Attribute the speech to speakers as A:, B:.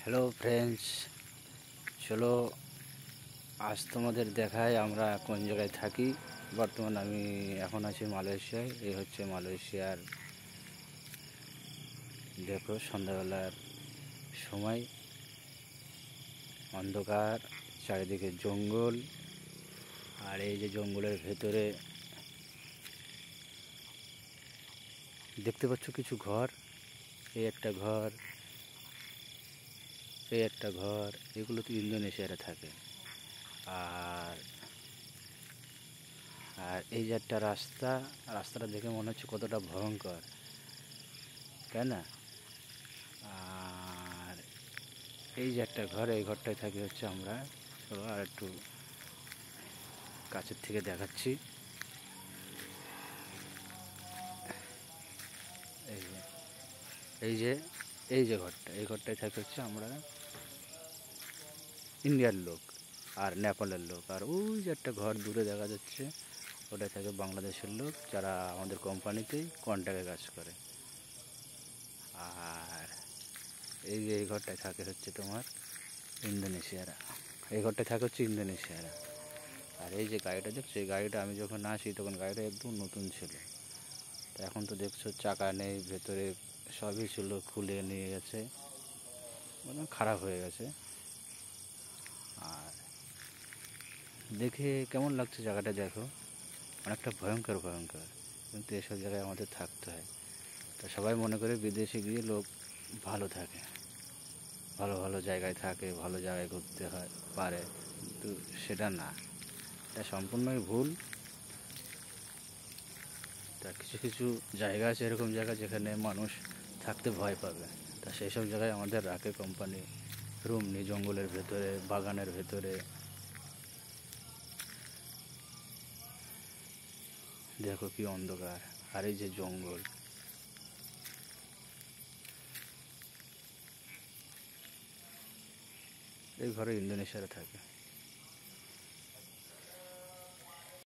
A: Hello friends, চলো আজ তোমাদের দেখায় আমরা কোন জায়গায় থাকি। বর্তমান আমি এখন আছি মালয়েশিয়ায়। এই হচ্ছে মালয়েশিয়ার, দেখো সন্ধ্যাবেলার সময়, অন্ধকার, চারিদিকে জঙ্গল। আর এই যে জঙ্গলের ভেতরে দেখতে পাচ্ছ কিছু ঘর, এই একটা ঘর, এই একটা ঘর, এগুলো তো ইন্দোনেশিয়ারে থাকে। আর আর এই যে একটা রাস্তাটা দেখে মনে হচ্ছে কতটা ভয়ঙ্কর, তাই না? আর এই যে একটা ঘর, এই ঘরটায় থাকি হচ্ছে আমরা। চলো আর একটু কাছের থেকে দেখাচ্ছি। এই যে এই যে এই যে ঘরটা, এই ঘরটায় থাকি হচ্ছে আমরা ইন্ডিয়ার লোক আর নেপালের লোক। আর ওই যে একটা ঘর দূরে দেখা যাচ্ছে, ওটায় থাকে বাংলাদেশের লোক, যারা আমাদের কোম্পানিতেই কন্ট্রাক্টে কাজ করে। আর এই যে এই ঘরটায় থাকে হচ্ছে তোমার ইন্দোনেশিয়ারা, এই ঘরটায় থাকে হচ্ছে ইন্দোনেশিয়ারা। আর এই যে গাড়িটা দেখছো, এই গাড়িটা আমি যখন আসি তখন গাড়িটা একদম নতুন ছিল। তো এখন তো দেখছো চাকা নেই, ভেতরে সবই ছিল খুলে নিয়ে গেছে, মানে খারাপ হয়ে গেছে। আর দেখে কেমন লাগছে জায়গাটা, দেখো অনেকটা ভয়ঙ্কর ভয়ঙ্কর, কিন্তু এসব জায়গায় আমাদের থাকতে হয়। তো সবাই মনে করে বিদেশে গিয়ে লোক ভালো থাকে, ভালো ভালো জায়গায় থাকে, ভালো জায়গায় ঘুরতে হয় পারে, কিন্তু সেটা না, এটা সম্পূর্ণই ভুল। তা কিছু কিছু জায়গা আছে, এরকম জায়গা যেখানে মানুষ থাকতে ভয় পাবে, তা সেই সব জায়গায় আমাদের রাখে কোম্পানি রুম নেই, জঙ্গলের ভেতরে, বাগানের ভেতরে। দেখো কি অন্ধকার, আর এই যে জঙ্গল। এই ঘরে ইন্দোনেশিয়ারে থাকে।